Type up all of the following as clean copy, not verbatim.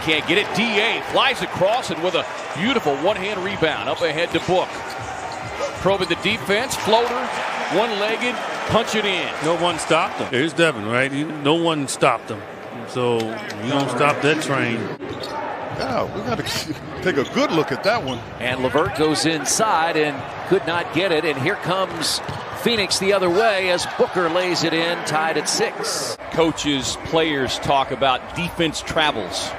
can't get it. D.A. flies across and with a beautiful one-hand rebound up ahead to Book. Probing the defense, floater, one-legged, punch it in. No one stopped him. Here's Devin, right? No one stopped him. So you don't stop that train. Yeah, we got to take a good look at that one. And LeVert goes inside and could not get it. And here comes Phoenix the other way as Booker lays it in, tied at 6. Coaches, players talk about defense travels.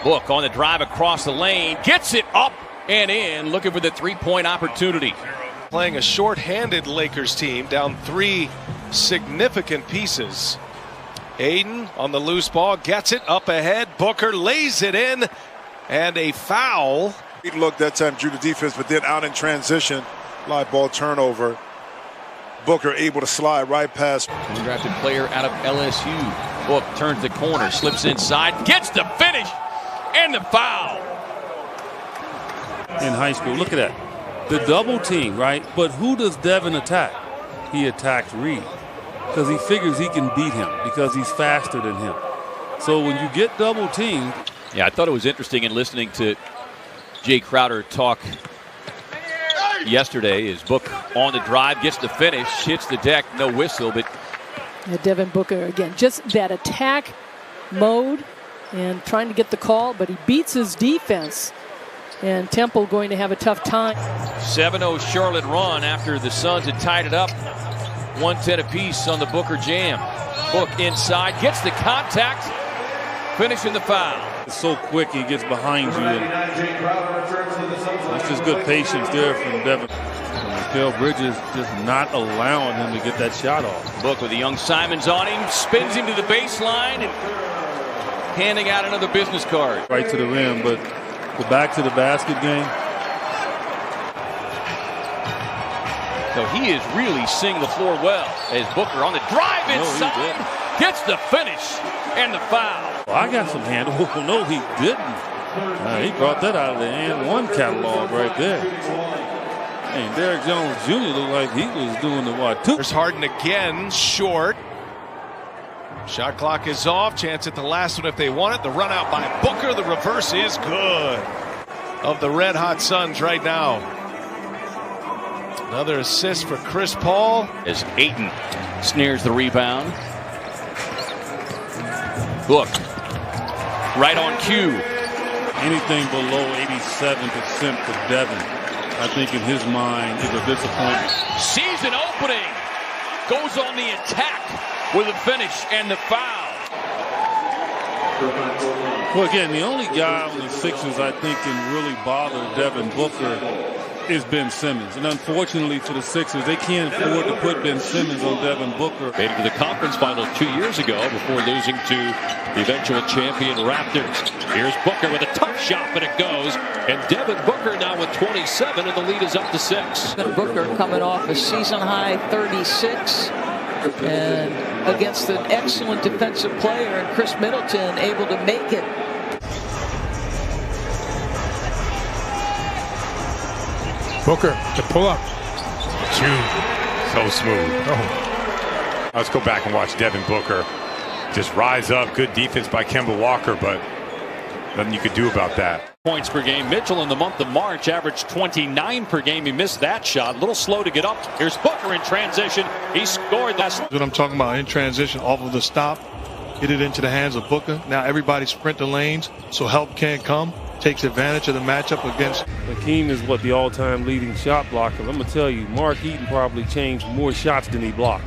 Book on the drive across the lane, gets it up and in, looking for the three-point opportunity. Playing a short-handed Lakers team, down 3 significant pieces. Aiden on the loose ball, gets it up ahead. Booker lays it in, and a foul. He looked that time, drew the defense, but then out in transition, live ball turnover. Booker able to slide right past. Undrafted player out of LSU. Book turns the corner, slips inside, gets the finish, and the foul. In high school, look at that. The double team, right? But who does Devin attack? He attacks Reed because he figures he can beat him because he's faster than him. So when you get double teamed. Yeah, I thought it was interesting in listening to Jay Crowder talk yesterday. As Book on the drive, gets the finish, hits the deck, no whistle. But Devin Booker again, just that attack mode and trying to get the call, but he beats his defense. And Temple going to have a tough time. 7-0 Charlotte run after the Suns had tied it up. 1-10 apiece on the Booker jam. Book inside, gets the contact, finishing the foul. It's so quick, he gets behind you. That's just good patience there from Devin. Mikal Bridges just not allowing him to get that shot off. Book with the young Simons on him, spins him to the baseline and handing out another business card. Right to the rim, but the back to the basket game. So he is really seeing the floor well as Booker on the drive inside, gets the finish and the foul. Well, I got some handle. No, he didn't. He brought that out of the and one catalog right there. And Derrick Jones Jr. looked like he was doing the what? There's Harden again, short. Shot clock is off. Chance at the last one if they want it. The run out by Booker. The reverse is good. Of the red hot Suns right now. Another assist for Chris Paul. As Ayton snares the rebound. Book right on cue. Anything below 87% for Devin, I think in his mind is a disappointment. Season opening. Goes on the attack with a finish and the foul. Well, again, the only guy on the Sixers I think can really bother Devin Booker is Ben Simmons. And unfortunately for the Sixers, they can't afford to put Ben Simmons on Devin Booker. Made it to the conference finals 2 years ago before losing to the eventual champion Raptors. Here's Booker with a tough shot, but it goes. And Devin Booker now with 27, and the lead is up to 6. Booker coming off a season-high 36. And against an excellent defensive player, and Chris Middleton able to make it. Booker to pull up. So smooth. Oh. Let's go back and watch Devin Booker just rise up. Good defense by Kemba Walker, but nothing you could do about that. Points per game. Mitchell in the month of March averaged 29 per game. He missed that shot. A little slow to get up. Here's Booker in transition. He scored. That's what I'm talking about, in transition off of the stop. Get it into the hands of Booker. Now everybody sprint the lanes so help can't come. Takes advantage of the matchup against. Hakeem is what the all-time leading shot blocker. I'm going to tell you, Mark Eaton probably changed more shots than he blocked.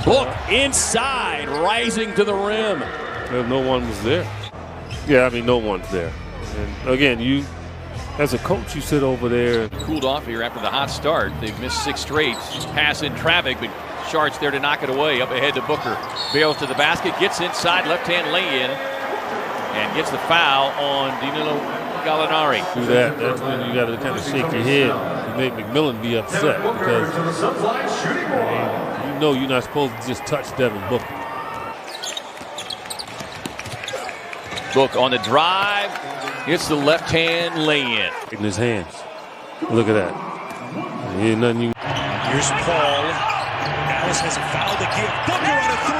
Book inside, rising to the rim. No one was there. Yeah, I mean, no one's there. And again, you, as a coach, you sit over there. Cooled off here after the hot start. They've missed 6 straight. Pass in traffic, but Shart's there to knock it away. Up ahead to Booker. Bails to the basket, gets inside, left-hand lay-in, and gets the foul on Danilo Gallinari. Do that. That's when you got to kind of shake your head and make McMillan be upset because you know you're not supposed to just touch Devin Booker. Book on the drive. It's the left-hand lay-in. In his hands. Look at that. Ain't nothing you. Here's Paul. Dallas has a foul to give. Booker on a 3.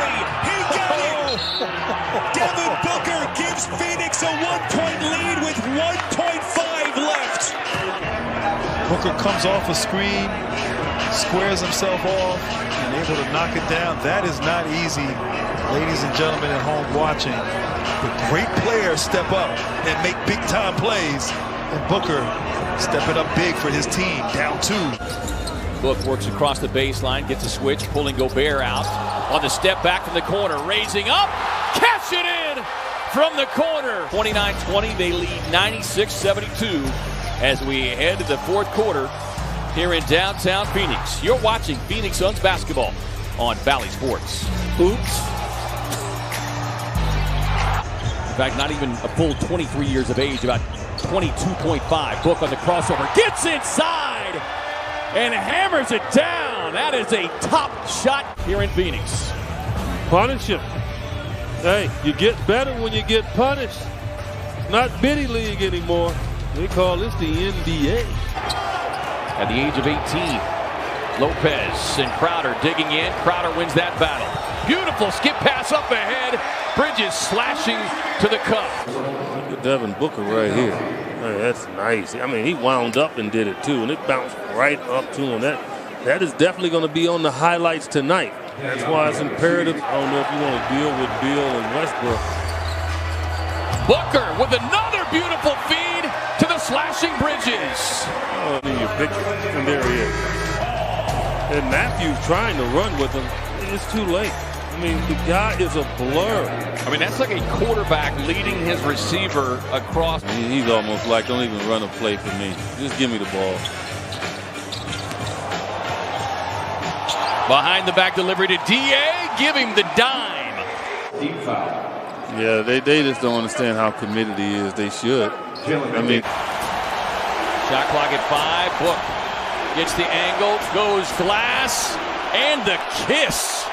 He got it. Devin Booker gives Phoenix a 1-point lead with 1.5 left. Booker comes off a screen, squares himself off, and able to knock it down. That is not easy, ladies and gentlemen at home watching. But great players step up and make big-time plays. And Booker stepping up big for his team, down 2. Book works across the baseline, gets a switch, pulling Gobert out. On the step back from the corner, raising up, cash it in from the corner. 29-20, they lead 96-72 as we head to the fourth quarter here in downtown Phoenix. You're watching Phoenix Suns basketball on Valley Sports. Oops. In fact, not even a full 23 years of age, about 22.5. Book on the crossover, gets inside and hammers it down. That is a top shot here in Phoenix. Punish him. Hey, you get better when you get punished. Not Biddy League anymore. They call this the N.B.A. At the age of 18, Lopez and Crowder digging in. Crowder wins that battle. Beautiful skip pass up ahead. Bridges slashing to the cup. Look at Devin Booker right here. Hey, that's nice. I mean, he wound up and did it too, and it bounced right up to him. That is definitely going to be on the highlights tonight. That's why it's imperative. I don't know if you want to deal with Beal and Westbrook. Booker with another beautiful feed to the slashing Bridges. Oh, in your picture, and there he is. And Matthews trying to run with him. It's too late. I mean, the guy is a blur. I mean, that's like a quarterback leading his receiver across. He's almost like, don't even run a play for me. Just give me the ball. Behind the back delivery to D.A. Give him the dime. Deep foul. Yeah, they just don't understand how committed he is. They should. I mean, shot clock at 5. Book gets the angle, goes glass, and the kiss.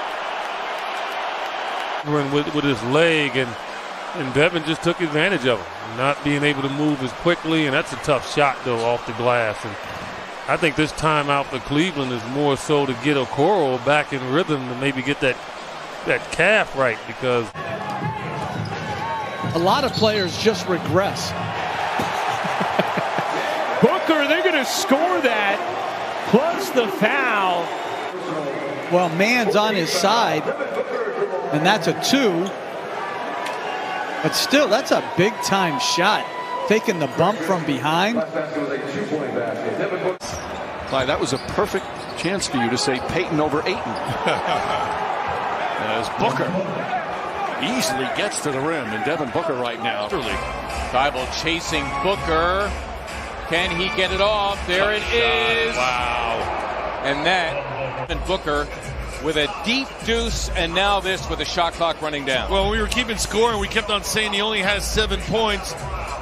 With his leg, and Devin just took advantage of him, not being able to move as quickly, and that's a tough shot though off the glass. And I think this timeout for Cleveland is more so to get Okoro back in rhythm to maybe get that calf right, because a lot of players just regress. Booker, they're going to score that, plus the foul. Well, man's on his side, and that's a 2. But still, that's a big-time shot. Taking the bump from behind. Clyde, that was a perfect chance for you to say Peyton over Ayton. As Booker easily gets to the rim, and Devin Booker right now. Thibault chasing Booker. Can he get it off? There it is. Wow. And that, and Booker with a deep deuce, and now this with the shot clock running down. Well, we were keeping score, and we kept on saying he only has 7 points.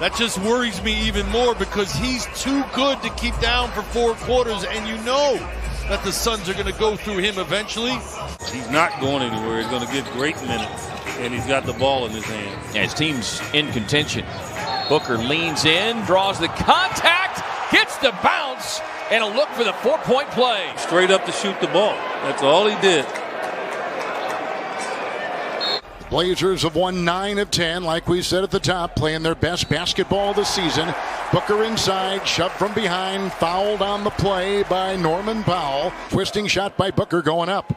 That just worries me even more because he's too good to keep down for 4 quarters, and you know that the Suns are going to go through him eventually. He's not going anywhere. He's going to get great minutes, and he's got the ball in his hand. Yeah, his team's in contention. Booker leans in, draws the contact, gets the bounce, and a look for the 4-point play. Straight up to shoot the ball. That's all he did. Blazers have won 9 of 10, like we said at the top, playing their best basketball this season. Booker inside, shoved from behind, fouled on the play by Norman Powell. Twisting shot by Booker going up.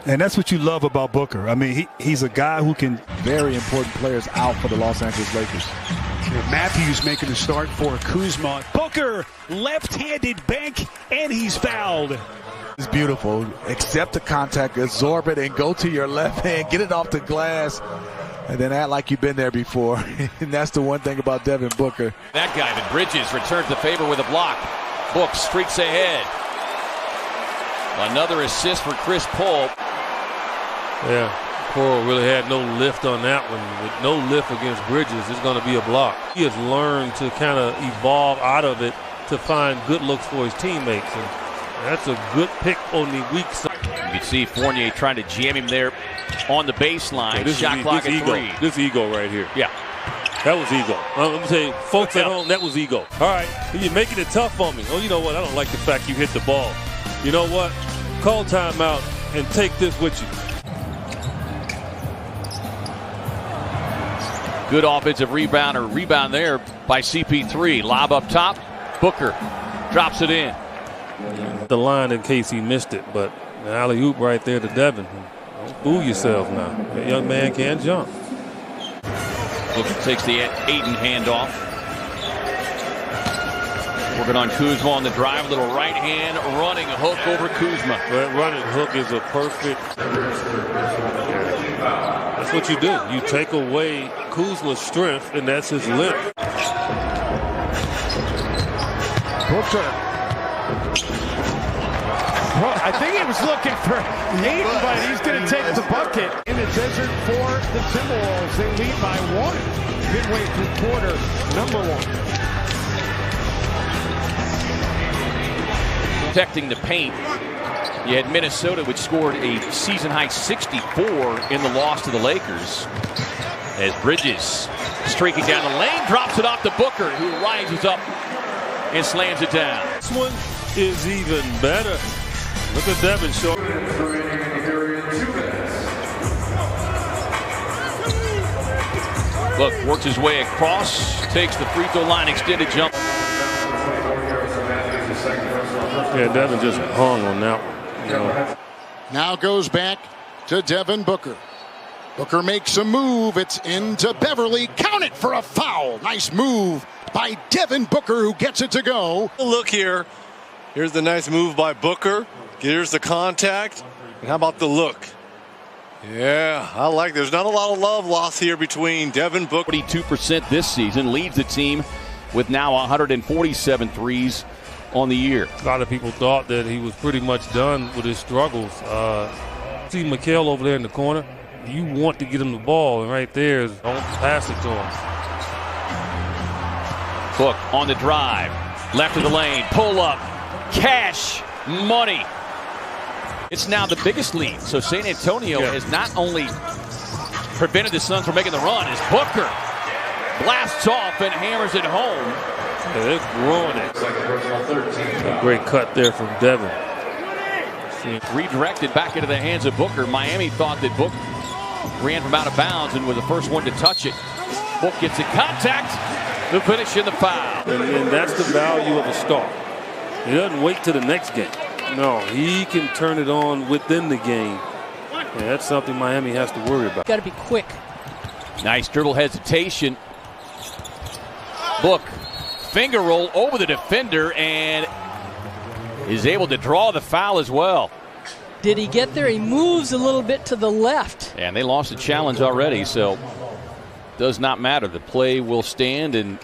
And that's what you love about Booker. I mean, he's a guy who can. Very important players out for the Los Angeles Lakers. Matthews making a start for Kuzma. Booker, left-handed bank, and he's fouled. It's beautiful. Accept the contact, absorb it, and go to your left hand, get it off the glass, and then act like you've been there before. And that's the one thing about Devin Booker. That guy, the Bridges, returns the favor with a block. Book streaks ahead. Another assist for Chris Paul. Yeah, Paul really had no lift on that one. With no lift against Bridges, it's going to be a block. He has learned to kind of evolve out of it to find good looks for his teammates. And that's a good pick on the weak side. You can see Fournier trying to jam him there on the baseline. Yeah, shot clock at 3. This ego right here. Yeah. That was ego. Let me tell you, folks at home, that was ego. All right, you're making it tough on me. Oh, you know what? I don't like the fact you hit the ball. You know what? Call timeout and take this with you. Good offensive rebound there by CP3. Lob up top. Booker drops it in. The line in case he missed it, but the alley-oop right there to Devin. Don't fool yourself now. That young man can't jump. Booker takes the Aiden handoff. Working on Kuzma on the drive. A little right hand running hook over Kuzma. That running hook is a perfect. That's what you do. You take away Kuzma's strength, and that's his length. Booker. Well, I think he was looking for Aiden, but he's going to take the bucket. In the desert for the Timberwolves. They lead by 1. Midway through quarter number 1. Protecting the paint. You had Minnesota, which scored a season-high 64 in the loss to the Lakers. As Bridges streaking down the lane, drops it off to Booker, who rises up and slams it down. This one is even better. Look at Devin show. Look, works his way across, takes the free throw line, extended jump. Yeah, Devin just hung on that one. You know. Now goes back to Devin Booker. Booker makes a move. It's into Beverly. Count it for a foul. Nice move by Devin Booker, who gets it to go. Look here. Here's the nice move by Booker. Here's the contact. And how about the look? Yeah, I like. There's not a lot of love lost here between Devin Booker. 42% this season, leads the team with now 147 threes on the year. A lot of people thought that he was pretty much done with his struggles. See McHale over there in the corner. You want to get him the ball, and right there is don't pass it to him. Book on the drive, left of the lane, pull up, cash, money. It's now the biggest lead. So San Antonio has not only prevented the Suns from making the run, as Booker blasts off and hammers it home. Yeah, they're growing it. A great cut there from Devin. Redirected back into the hands of Booker. Miami thought that Book ran from out of bounds and was the first one to touch it. Book gets in contact, the finish in the foul. And that's the value of a star. He doesn't wait till the next game. No, he can turn it on within the game. And that's something Miami has to worry about. Got to be quick. Nice dribble hesitation. Book, finger roll over the defender and is able to draw the foul as well. Did he get there? He moves a little bit to the left. And they lost the challenge already, so does not matter. The play will stand and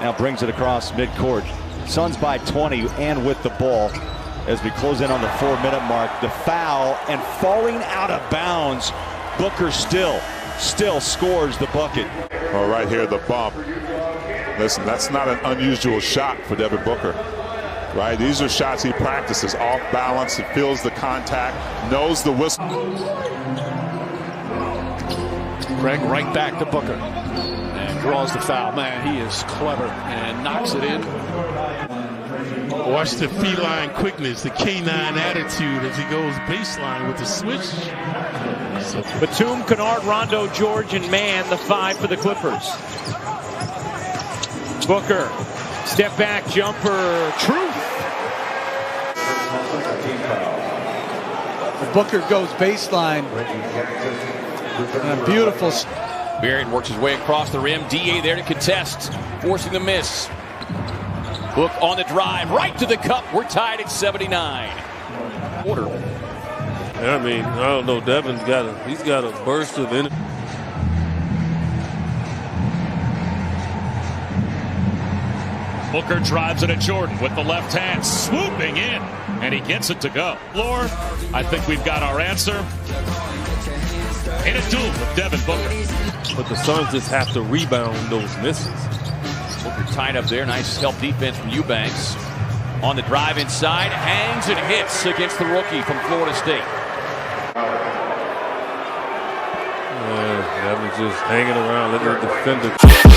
now brings it across midcourt. Suns by 20 and with the ball as we close in on the 4-minute mark. The foul and falling out of bounds. Booker still scores the bucket. Well, right here, the bump. Listen, that's not an unusual shot for Devin Booker. Right? These are shots he practices off balance. He feels the contact, knows the whistle. Greg right back to Booker and draws the foul. Man, he is clever and knocks it in. Watch the feline quickness, the K9 attitude as he goes baseline with the switch. Batum, Kennard, Rondo, George, and Mann, the 5 for the Clippers. Booker, step back jumper, truth. Booker goes baseline. And a beautiful. Barrett works his way across the rim. DA there to contest, forcing the miss. Book on the drive, right to the cup. We're tied at 79. Quarter. I mean, I don't know. Devin's got a burst of energy. Booker drives it at Jordan with the left hand, swooping in, and he gets it to go. Floor, I think we've got our answer. In a duel with Devin Booker. But the Suns just have to rebound those misses. Booker tied up there. Nice help defense from Eubanks. On the drive inside, hangs and hits against the rookie from Florida State. Devin's just hanging around, letting the defender.